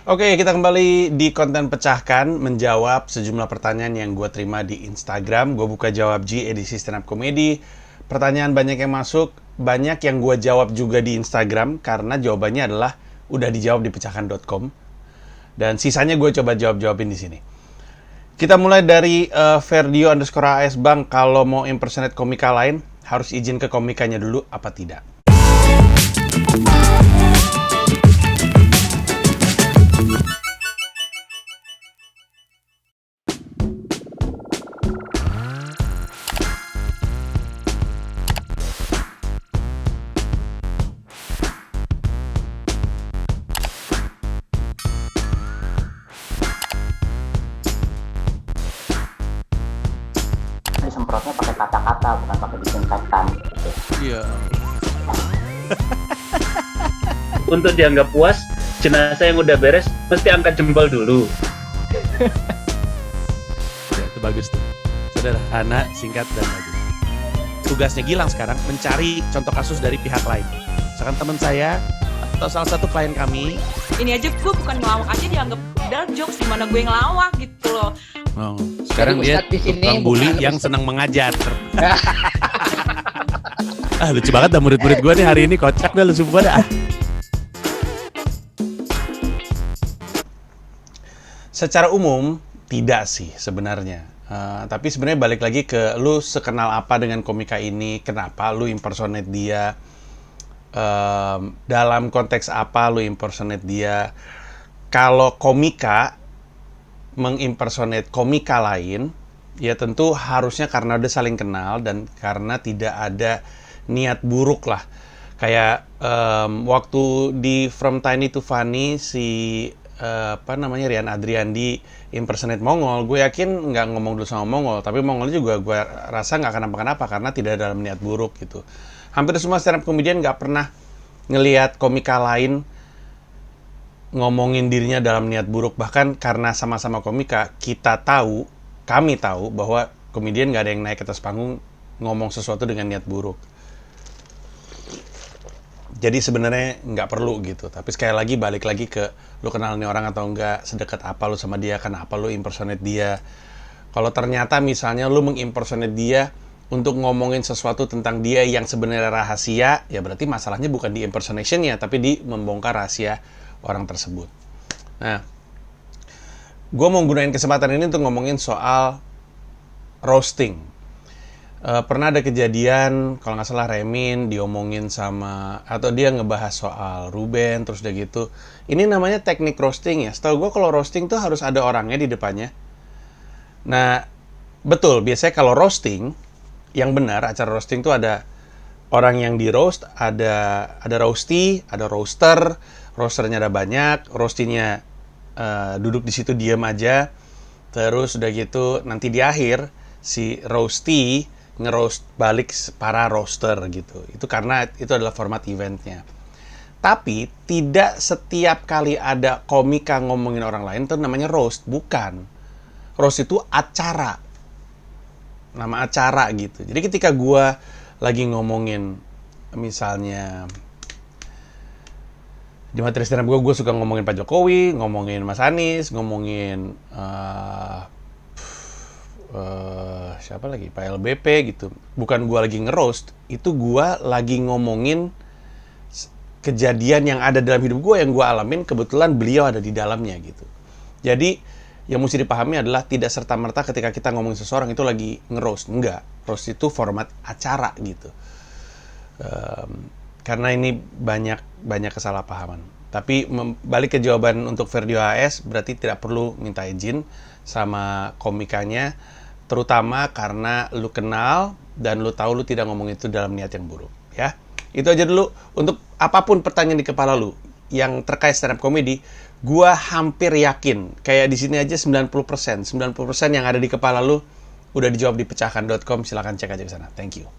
Oke, kita kembali di konten pecahkan, menjawab sejumlah pertanyaan yang gue terima di Instagram. Gue buka jawab G edisi stand up comedy. Pertanyaan banyak yang masuk, banyak yang gue jawab juga di Instagram karena jawabannya adalah udah dijawab di pecahkan.com. Dan sisanya gue coba jawab-jawabin di sini. Kita mulai dari Verdio _AS Bang, kalau mau impersonate komika lain harus izin ke komikanya dulu apa tidak? Disemprotnya pakai kata-kata bukan pakai disinfektan gitu. Iya. Untuk dianggap puas, jenazah yang udah beres mesti angkat jempol dulu. Ya, itu bagus tuh. Sederhana, singkat, dan bagus. Tugasnya Gilang sekarang mencari contoh kasus dari pihak lain. Misalkan teman saya atau salah satu klien kami. Ini aja gue bukan ngelawak aja dianggap dark jokes, dimana gue ngelawak gitu loh. Oh, sekarang dia tukang bully yang senang mengajar. Lucu banget dah murid-murid gue nih hari ini, kocak dah lu semua dah. Secara umum tidak sih sebenarnya. Tapi sebenarnya balik lagi ke lu sekenal apa dengan komika ini, kenapa lu impersonate dia, dalam konteks apa lu impersonate dia. Kalau komika mengimpersonate komika lain, ya tentu harusnya karena udah saling kenal dan karena tidak ada niat buruk lah. Kayak waktu di From Tiny to Funny si Rian Adriandi impersonate Mongol, gue yakin nggak ngomong dulu sama Mongol, tapi Mongol juga gue rasa nggak kenapa-kenapa karena tidak dalam niat buruk gitu. Hampir semua stand up comedian nggak pernah ngelihat komika lain ngomongin dirinya dalam niat buruk, bahkan karena sama-sama komika kami tahu bahwa komedian nggak ada yang naik ke atas panggung ngomong sesuatu dengan niat buruk. Jadi sebenarnya nggak perlu gitu. Tapi sekali lagi balik lagi ke lu kenal nih orang atau enggak, sedekat apa lu sama dia, kenapa lu impersonate dia. Kalau ternyata misalnya lu mengimpersonate dia untuk ngomongin sesuatu tentang dia yang sebenarnya rahasia, ya berarti masalahnya bukan di impersonation-nya, tapi di membongkar rahasia orang tersebut. Nah, gue mau gunain kesempatan ini untuk ngomongin soal roasting. Pernah ada kejadian, kalau nggak salah Remin diomongin sama, atau dia ngebahas soal Ruben, terus udah gitu. Ini namanya teknik roasting ya. Setahu gue kalau roasting tuh harus ada orangnya di depannya. Nah, betul, biasanya kalau roasting, yang benar, acara roasting tuh ada orang yang di roast, ada roasty, ada roaster, roasternya ada banyak, roastinya duduk di situ diam aja, terus udah gitu nanti di akhir si roasty nge-roast balik para roaster gitu. Itu karena itu adalah format eventnya. Tapi tidak setiap kali ada komika ngomongin orang lain itu namanya roast, bukan. Roast itu acara, nama acara gitu. Jadi ketika gue lagi ngomongin misalnya di materi stand up gue suka ngomongin Pak Jokowi, ngomongin Mas Anies, ngomongin siapa lagi, Pak LBP gitu. Bukan gue lagi nge-roast, itu gue lagi ngomongin kejadian yang ada dalam hidup gue, yang gue alamin, kebetulan beliau ada di dalamnya gitu. Jadi yang mesti dipahami adalah tidak serta-merta ketika kita ngomongin seseorang itu lagi nge-roast. Enggak, roast itu format acara gitu. Karena ini banyak kesalahpahaman. Tapi balik ke jawaban untuk Verdio AS, berarti tidak perlu minta izin sama komikanya, terutama karena lu kenal dan lu tahu lu tidak ngomong itu dalam niat yang buruk, ya. Itu aja dulu. Untuk apapun pertanyaan di kepala lu yang terkait stand up comedy, gua hampir yakin kayak di sini aja 90% yang ada di kepala lu udah dijawab di pecahkan.com. Silakan cek aja ke sana. Thank you.